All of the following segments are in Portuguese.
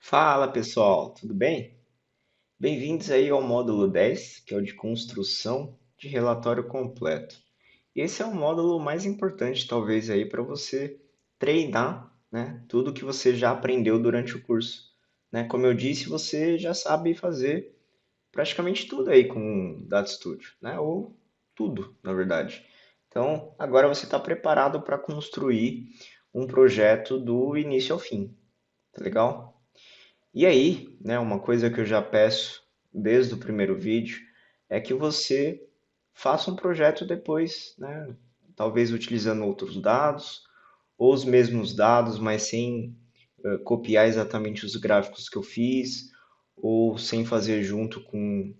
Fala pessoal, tudo bem? Bem-vindos aí ao módulo 10, que é o de construção de relatório completo. E esse é o módulo mais importante, talvez, aí para você treinar, né, tudo que você já aprendeu durante o curso. Né? Como eu disse, você já sabe fazer praticamente tudo aí com o Data Studio, né? Ou tudo, na verdade. Então, agora você está preparado para construir um projeto do início ao fim, tá legal? E aí, né, uma coisa que eu já peço desde o primeiro vídeo é que você faça um projeto depois, né, talvez utilizando outros dados ou os mesmos dados, mas sem copiar exatamente os gráficos que eu fiz ou sem fazer junto com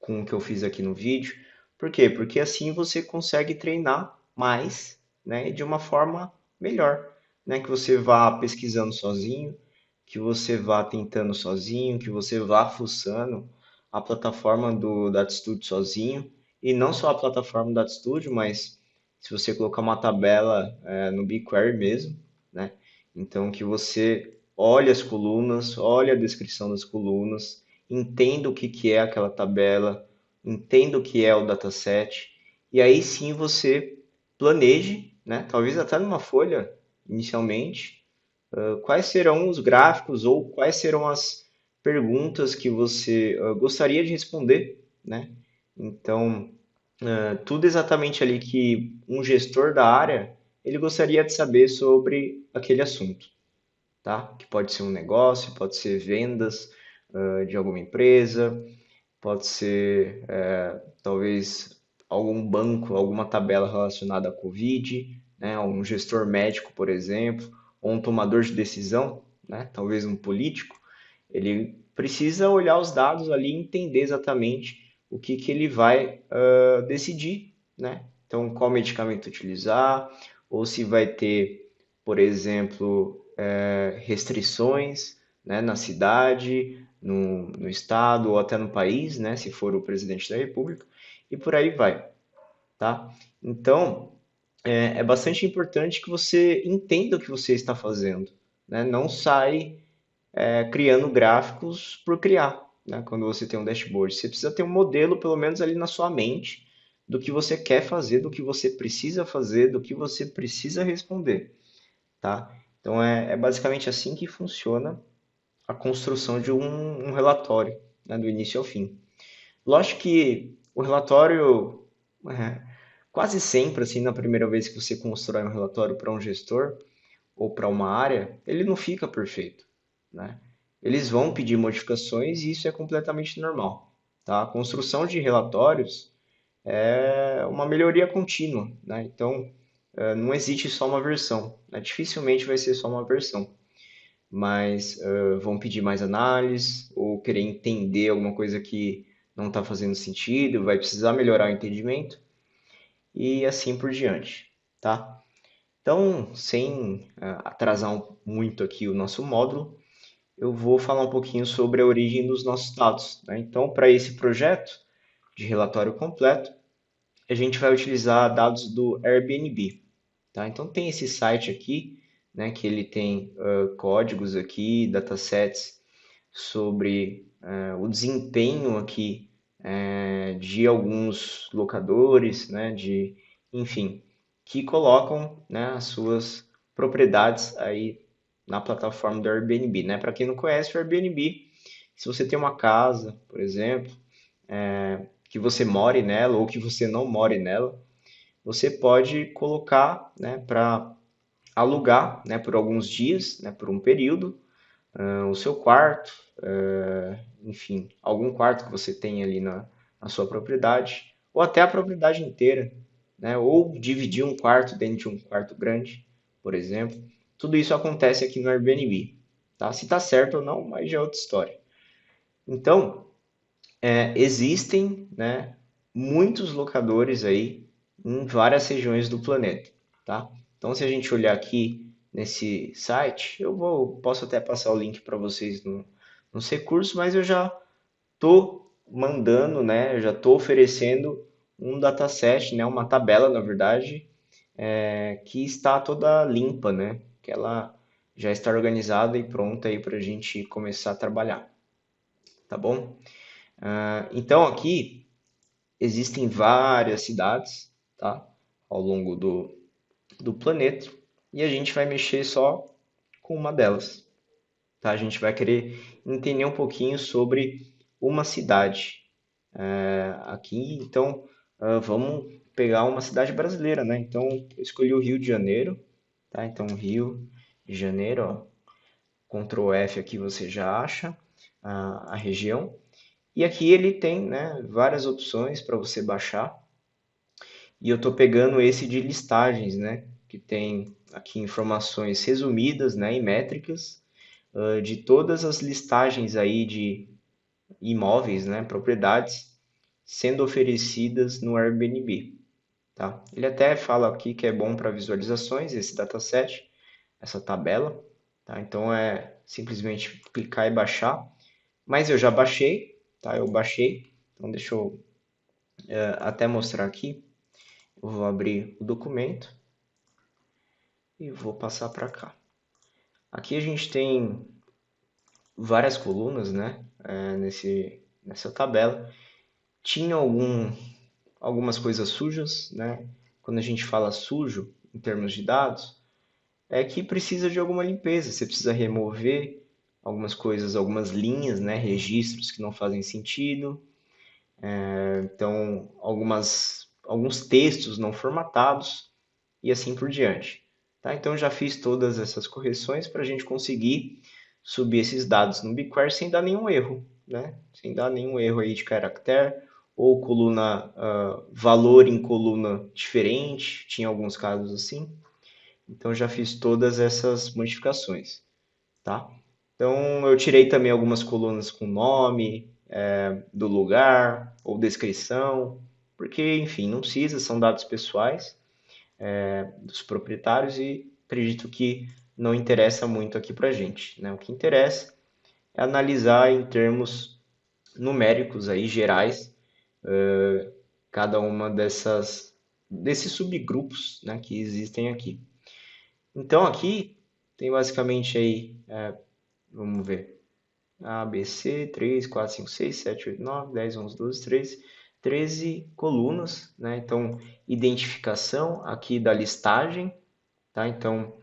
o que eu fiz aqui no vídeo. Por quê? Porque assim você consegue treinar mais, né, de uma forma melhor, né, que você vá pesquisando sozinho, que você vá tentando sozinho, que você vá fuçando a plataforma do DataStudio sozinho, e não só a plataforma do DataStudio, mas se você colocar uma tabela no BigQuery mesmo, né? Então que você olhe as colunas, olhe a descrição das colunas, entenda o que que é aquela tabela, entenda o que é o dataset, e aí sim você planeje, né? Talvez até numa folha inicialmente, quais serão os gráficos ou quais serão as perguntas que você gostaria de responder, né? Então, tudo exatamente ali que um gestor da área ele gostaria de saber sobre aquele assunto, tá? Que pode ser um negócio, pode ser vendas de alguma empresa, pode ser talvez algum banco, alguma tabela relacionada à Covid, né? Um gestor médico, por exemplo, ou um tomador de decisão, né? Talvez um político, ele precisa olhar os dados ali e entender exatamente o que que ele vai decidir, né? Então, qual medicamento utilizar, ou se vai ter, por exemplo, restrições, né, na cidade, no estado ou até no país, né, se for o presidente da República, e por aí vai, tá? Então, é bastante importante que você entenda o que você está fazendo, né? Não sai criando gráficos por criar, né? Quando você tem um dashboard. Você precisa ter um modelo, pelo menos ali na sua mente, do que você quer fazer, do que você precisa fazer, do que você precisa responder, tá? Então é basicamente assim que funciona a construção de um relatório, né, do início ao fim. Lógico que o relatório, é, quase sempre, assim, na primeira vez que você constrói um relatório para um gestor ou para uma área, ele não fica perfeito, né? Eles vão pedir modificações e isso é completamente normal, tá? A construção de relatórios é uma melhoria contínua, né? Então, não existe só uma versão, né? Dificilmente vai ser só uma versão, mas vão pedir mais análise ou querer entender alguma coisa que não está fazendo sentido, vai precisar melhorar o entendimento e assim por diante, tá? Então, sem atrasar muito aqui o nosso módulo, eu vou falar um pouquinho sobre a origem dos nossos dados, né? Então, para esse projeto de relatório completo, a gente vai utilizar dados do Airbnb, tá? Então, tem esse site aqui, né, que ele tem códigos aqui, datasets sobre o desempenho aqui de alguns locadores, né, enfim, que colocam, né, as suas propriedades aí na plataforma do Airbnb, né? Para quem não conhece o Airbnb, se você tem uma casa, por exemplo, que você more nela ou que você não more nela, você pode colocar, né, para alugar, né, por alguns dias, né, por um período, o seu quarto, enfim, algum quarto que você tem ali na sua propriedade, ou até a propriedade inteira, né? Ou dividir um quarto dentro de um quarto grande, por exemplo. Tudo isso acontece aqui no Airbnb, tá? Se está certo ou não, mas já é outra história. Então, existem, né, muitos locadores aí em várias regiões do planeta, tá? Então, se a gente olhar aqui nesse site, posso até passar o link para vocês nos recursos, mas eu já estou mandando, né? Eu já estou oferecendo um dataset, né? Uma tabela, na verdade, que está toda limpa, né? Que ela já está organizada e pronta aí para a gente começar a trabalhar, tá bom? Então aqui existem várias cidades, tá? Ao longo do planeta e a gente vai mexer só com uma delas, tá? A gente vai querer entender um pouquinho sobre uma cidade. Aqui, então, vamos pegar uma cidade brasileira, né? Então, eu escolhi o Rio de Janeiro, tá? Então, Rio de Janeiro, ó, Ctrl F aqui você já acha a região. E aqui ele tem, né, várias opções para você baixar. E eu estou pegando esse de listagens, né? Que tem aqui informações resumidas, né, e métricas de todas as listagens aí de imóveis, né, propriedades sendo oferecidas no Airbnb, tá? Ele até fala aqui que é bom para visualizações esse dataset, essa tabela, tá? Então é simplesmente clicar e baixar. Mas eu já baixei, tá? Eu baixei. Então deixa eu até mostrar aqui. Eu vou abrir o documento e vou passar para cá. Aqui a gente tem várias colunas, né? Nessa tabela. Tinha algumas coisas sujas, né? Quando a gente fala sujo em termos de dados, é que precisa de alguma limpeza. Você precisa remover algumas coisas, algumas linhas, né? Registros que não fazem sentido. Então, alguns textos não formatados e assim por diante. Tá? Então, já fiz todas essas correções para a gente conseguir subir esses dados no BigQuery sem dar nenhum erro, né? Sem dar nenhum erro aí de caractere ou coluna, valor em coluna diferente, tinha alguns casos assim. Então, já fiz todas essas modificações, tá? Então, eu tirei também algumas colunas com nome, do lugar ou descrição, porque, enfim, não precisa, são dados pessoais dos proprietários e acredito que não interessa muito aqui para a gente, né? O que interessa é analisar em termos numéricos aí, gerais, cada uma desses subgrupos, né, que existem aqui. Então, aqui tem basicamente aí, vamos ver, A, B, C, 3, 4, 5, 6, 7, 8, 9, 10, 11, 12, 13 colunas, né? Então, identificação aqui da listagem, tá? Então,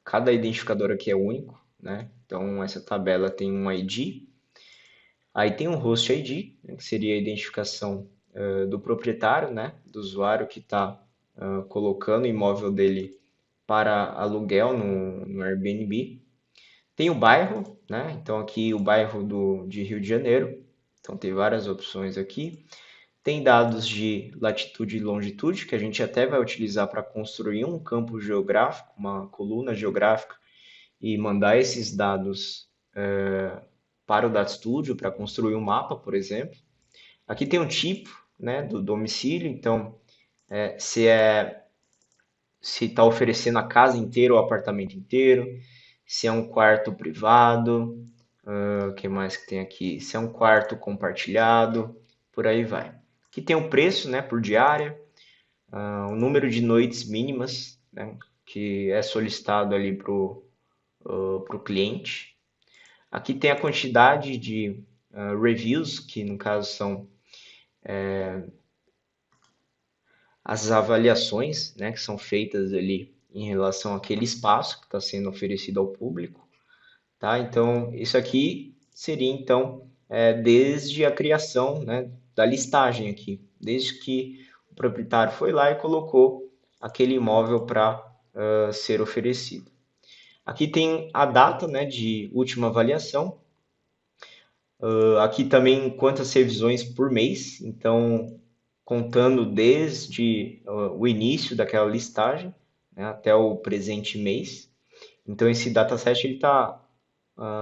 cada identificador aqui é único, né? Então, essa tabela tem um ID, aí tem um host ID, né, que seria a identificação do proprietário, né? Do usuário que está colocando o imóvel dele para aluguel no Airbnb. Tem o bairro, né? Então aqui o bairro de Rio de Janeiro. Então tem várias opções aqui. Tem dados de latitude e longitude, que a gente até vai utilizar para construir um campo geográfico, uma coluna geográfica, e mandar esses dados para o DataStudio para construir um mapa, por exemplo. Aqui tem um tipo, né, do domicílio, então se está oferecendo a casa inteira ou o apartamento inteiro, se é um quarto privado, o que mais que tem aqui? Se é um quarto compartilhado, por aí vai. Aqui tem o preço, né, por diária, o número de noites mínimas, né, que é solicitado ali para o cliente. Aqui tem a quantidade de reviews, que no caso são as avaliações, né, que são feitas ali em relação àquele espaço que está sendo oferecido ao público, tá? Então, isso aqui seria então desde a criação, né, da listagem aqui, desde que o proprietário foi lá e colocou aquele imóvel para ser oferecido. Aqui tem a data, né, de última avaliação. Aqui também quantas revisões por mês, então contando desde o início daquela listagem, né, até o presente mês. Então esse dataset ele está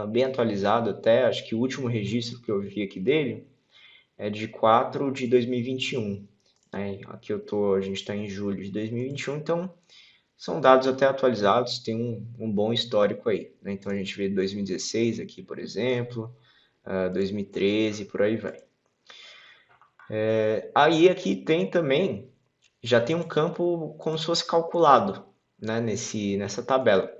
bem atualizado até, acho que o último registro que eu vi aqui dele é de 4 de 2021. Né? Aqui a gente está em julho de 2021, então são dados até atualizados, tem um bom histórico aí. Né? Então a gente vê 2016 aqui, por exemplo, 2013, por aí vai. Aí aqui tem também, já tem um campo como se fosse calculado. né, nessa tabela,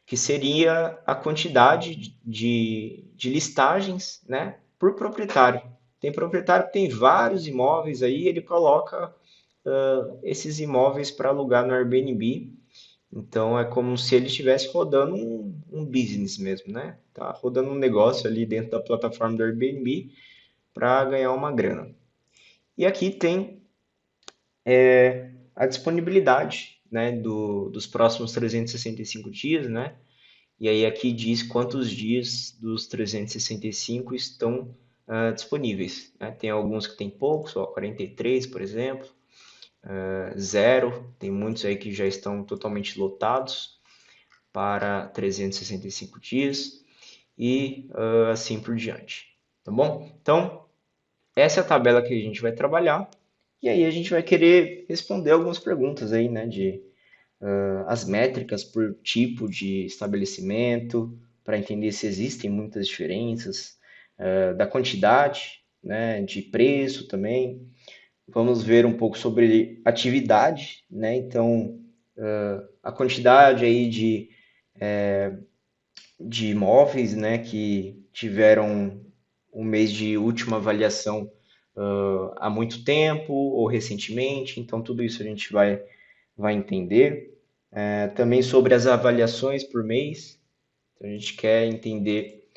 que seria a quantidade de listagens, né, por proprietário. Tem proprietário que tem vários imóveis aí, ele coloca esses imóveis para alugar no Airbnb. Então é como se ele estivesse rodando um business mesmo, né? Tá rodando um negócio ali dentro da plataforma do Airbnb para ganhar uma grana. E aqui tem a disponibilidade, né, dos próximos 365 dias, né? E aí aqui diz quantos dias dos 365 estão disponíveis, né? Tem alguns que tem poucos, ó, 43, por exemplo, zero, tem muitos aí que já estão totalmente lotados para 365 dias e assim por diante, tá bom? Então, essa é a tabela que a gente vai trabalhar e aí a gente vai querer responder algumas perguntas aí, né, de as métricas por tipo de estabelecimento, para entender se existem muitas diferenças, da quantidade, né, de preço também. Vamos ver um pouco sobre atividade, né? Então, a quantidade aí de imóveis, né, que tiveram um mês de última avaliação há muito tempo ou recentemente. Então, tudo isso a gente vai entender. Também sobre as avaliações por mês. Então, a gente quer entender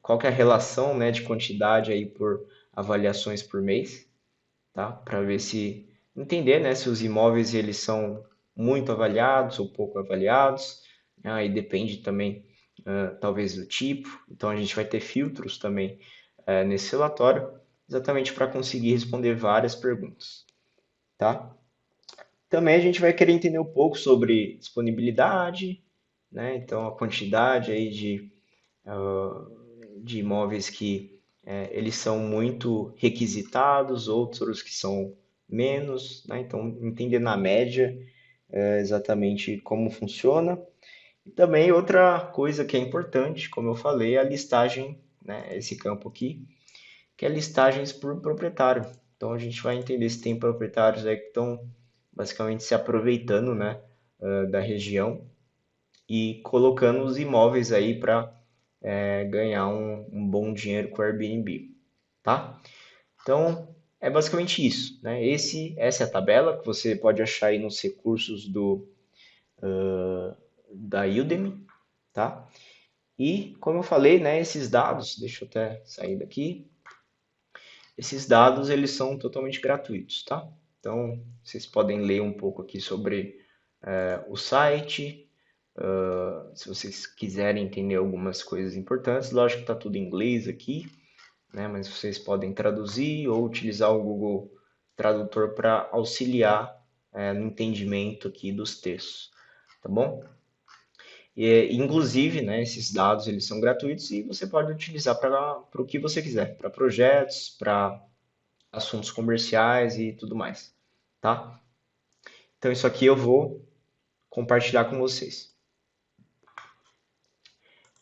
qual que é a relação, né, de quantidade aí por avaliações por mês, tá? Para ver se entender, né, se os imóveis eles são muito avaliados ou pouco avaliados. Aí depende também, talvez do tipo. Então a gente vai ter filtros também nesse relatório, exatamente para conseguir responder várias perguntas, tá? Também a gente vai querer entender um pouco sobre disponibilidade, né? Então a quantidade aí de imóveis que eles são muito requisitados, outros que são menos, né? Então, entender na média exatamente como funciona. E também outra coisa que é importante, como eu falei, é a listagem, né? Esse campo aqui, que é listagens por proprietário. Então, a gente vai entender se tem proprietários aí que estão basicamente se aproveitando, né, da região e colocando os imóveis aí para ganhar um bom dinheiro com o Airbnb, tá? Então, é basicamente isso, né? Essa é a tabela que você pode achar aí nos recursos da Udemy, tá? E, como eu falei, né, esses dados, deixa eu até sair daqui, esses dados, eles são totalmente gratuitos, tá? Então, vocês podem ler um pouco aqui sobre o site, se vocês quiserem entender algumas coisas importantes. Lógico que está tudo em inglês aqui, né? Mas vocês podem traduzir ou utilizar o Google Tradutor para auxiliar no entendimento aqui dos textos, tá bom? E, inclusive, né, esses dados eles são gratuitos e você pode utilizar para o que você quiser, para projetos, para assuntos comerciais e tudo mais, tá? Então isso aqui eu vou compartilhar com vocês.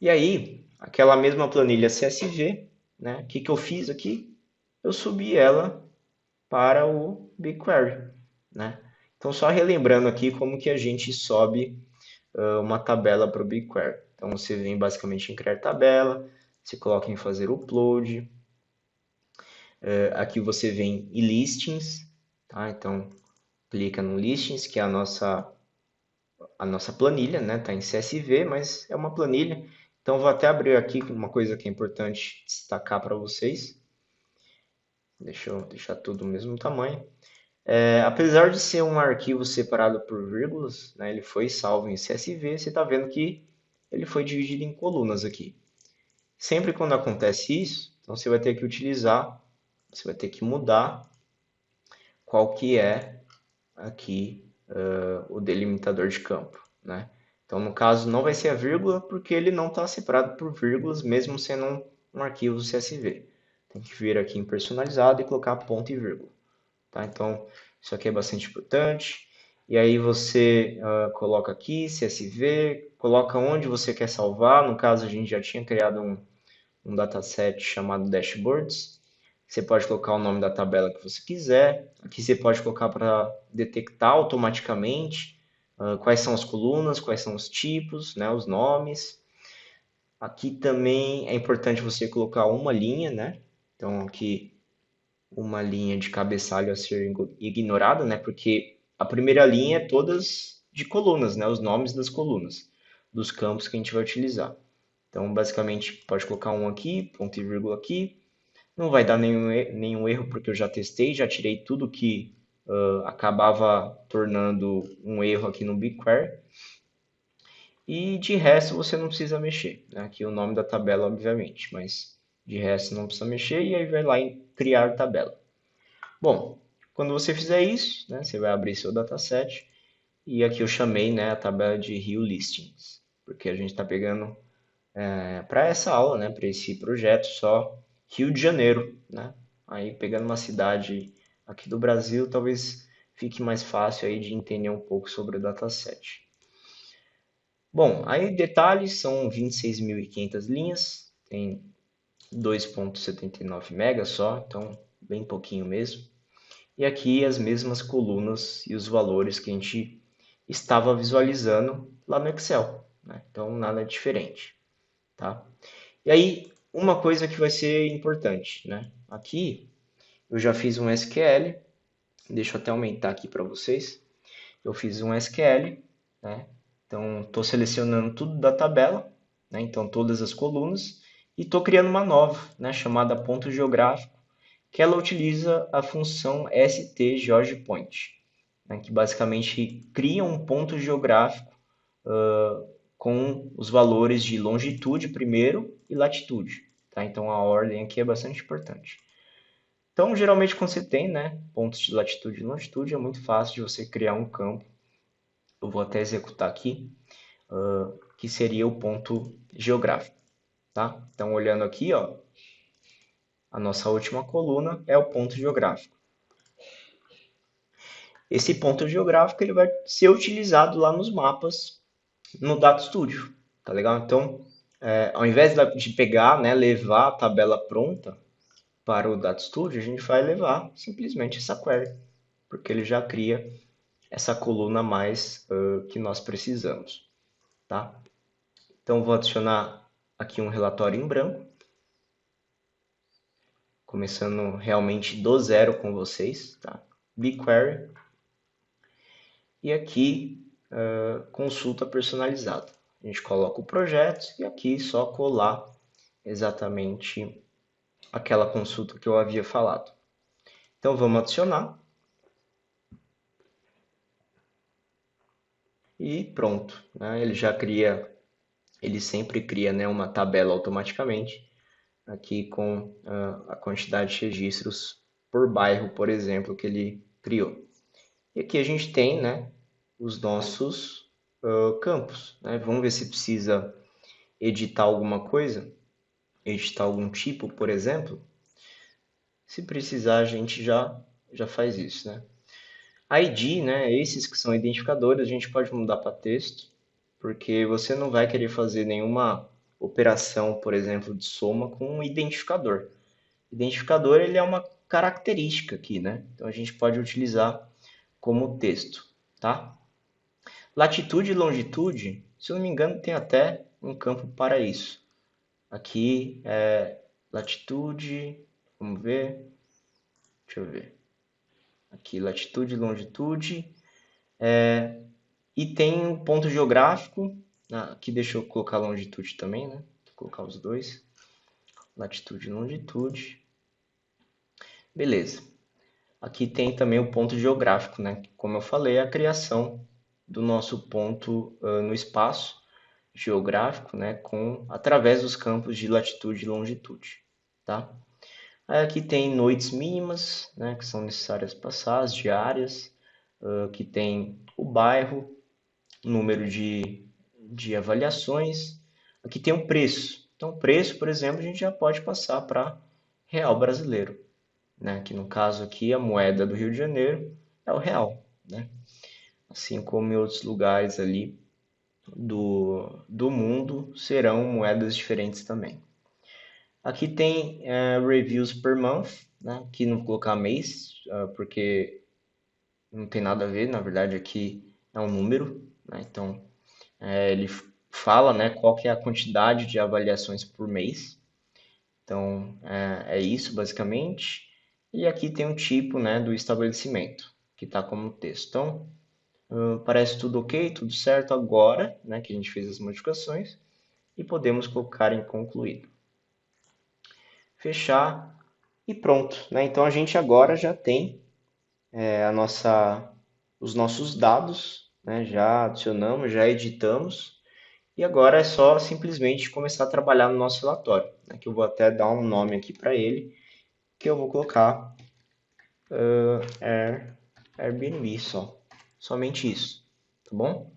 E aí, aquela mesma planilha CSV, né? O que que eu fiz aqui? Eu subi ela para o BigQuery, né? Então, só relembrando aqui como que a gente sobe uma tabela para o BigQuery. Então, você vem basicamente em criar tabela, você coloca em fazer upload, aqui você vem em listings, tá? Então, clica no listings, que é a nossa planilha, né? Tá em CSV, mas é uma planilha. Então, vou até abrir aqui uma coisa que é importante destacar para vocês. Deixa eu deixar tudo do mesmo tamanho. Apesar de ser um arquivo separado por vírgulas, né, ele foi salvo em CSV, você está vendo que ele foi dividido em colunas aqui. Sempre quando acontece isso, então você vai ter que mudar qual que é aqui o delimitador de campo, né? Então, no caso, não vai ser a vírgula, porque ele não está separado por vírgulas, mesmo sendo um arquivo CSV. Tem que vir aqui em personalizado e colocar ponto e vírgula. Tá? Então, isso aqui é bastante importante. E aí você coloca aqui CSV, coloca onde você quer salvar. No caso, a gente já tinha criado um dataset chamado dashboards. Você pode colocar o nome da tabela que você quiser. Aqui você pode colocar para detectar automaticamente, quais são as colunas, quais são os tipos, né, os nomes. Aqui também é importante você colocar uma linha, né? Então aqui uma linha de cabeçalho a ser ignorada, né? Porque a primeira linha é todas de colunas, né? Os nomes das colunas, dos campos que a gente vai utilizar. Então, basicamente, pode colocar um aqui, ponto e vírgula aqui. Não vai dar nenhum erro, porque eu já testei, já tirei tudo que acabava tornando um erro aqui no BigQuery. E de resto você não precisa mexer, né? Aqui o nome da tabela, obviamente, mas de resto não precisa mexer e aí vai lá em criar tabela. Bom, quando você fizer isso, né, você vai abrir seu dataset e aqui eu chamei, né, a tabela de Rio Listings, porque a gente está pegando para essa aula, né, para esse projeto só Rio de Janeiro, né? Aí pegando uma cidade aqui do Brasil, talvez fique mais fácil aí de entender um pouco sobre o dataset. Bom, aí detalhes são 26.500 linhas, tem 2,79 megas só, então bem pouquinho mesmo. E aqui as mesmas colunas e os valores que a gente estava visualizando lá no Excel, né? Então nada diferente, tá? E aí uma coisa que vai ser importante, né? Aqui eu já fiz um SQL, deixa eu até aumentar aqui para vocês. Eu fiz um SQL, né? Então estou selecionando tudo da tabela, né? Então todas as colunas e estou criando uma nova, né? Chamada ponto geográfico, que ela utiliza a função stGeorgePoint, né, que basicamente cria um ponto geográfico com os valores de longitude primeiro e latitude. Tá? Então a ordem aqui é bastante importante. Então, geralmente, quando você tem, né, pontos de latitude e longitude, é muito fácil de você criar um campo. Eu vou até executar aqui, que seria o ponto geográfico. Tá? Então, olhando aqui, ó, a nossa última coluna é o ponto geográfico. Esse ponto geográfico ele vai ser utilizado lá nos mapas no Data Studio, tá legal? Então, ao invés de pegar, né, levar a tabela pronta para o Data Studio, a gente vai levar simplesmente essa query, porque ele já cria essa coluna a mais que nós precisamos, tá? Então, vou adicionar aqui um relatório em branco, começando realmente do zero com vocês, tá? BigQuery e aqui consulta personalizada. A gente coloca o projeto e aqui só colar exatamente aquela consulta que eu havia falado. Então vamos adicionar e pronto, né? Ele já cria, ele sempre cria, né, uma tabela automaticamente aqui com a quantidade de registros por bairro, por exemplo, que ele criou. E aqui a gente tem, né, os nossos campos, né? Vamos ver se precisa editar alguma coisa, editar algum tipo, por exemplo. Se precisar, a gente já faz isso, né? ID, né? Esses que são identificadores, a gente pode mudar para texto, porque você não vai querer fazer nenhuma operação, por exemplo, de soma com um identificador. Identificador, ele é uma característica aqui, né? Então a gente pode utilizar como texto, tá? Latitude e longitude, se eu não me engano, tem até um campo para isso. Aqui é latitude, vamos ver, deixa eu ver. Aqui latitude e longitude. E tem um ponto geográfico. Aqui deixa eu colocar longitude também, né? Vou colocar os dois. Latitude e longitude. Beleza. Aqui tem também o ponto geográfico, né? Como eu falei, é a criação do nosso ponto no espaço geográfico, né? Através dos campos de latitude e longitude, tá? Aí aqui tem noites mínimas, né? Que são necessárias passar, as diárias. Aqui tem o bairro, número de avaliações. Aqui tem o preço. Então, o preço, por exemplo, a gente já pode passar para real brasileiro, né? Que no caso aqui a moeda do Rio de Janeiro é o real, né? Assim como em outros lugares ali do mundo serão moedas diferentes também. Aqui tem reviews per month, né? Aqui não vou colocar mês, porque não tem nada a ver, na verdade aqui é um número, né? Então, ele fala, né, qual que é a quantidade de avaliações por mês. Então, é isso basicamente. E aqui tem o tipo, né, do estabelecimento, que está como texto. Então, parece tudo ok, tudo certo agora, né, que a gente fez as modificações, e podemos colocar em concluído. Fechar e pronto, né? Então a gente agora já tem os nossos dados, né? Já adicionamos, já editamos, e agora é só simplesmente começar a trabalhar no nosso relatório, né? Que eu vou até dar um nome aqui para ele, que eu vou colocar Airbnb só, somente isso, tá bom?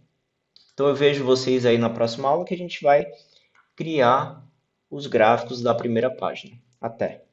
Então eu vejo vocês aí na próxima aula que a gente vai criar os gráficos da primeira página. Até!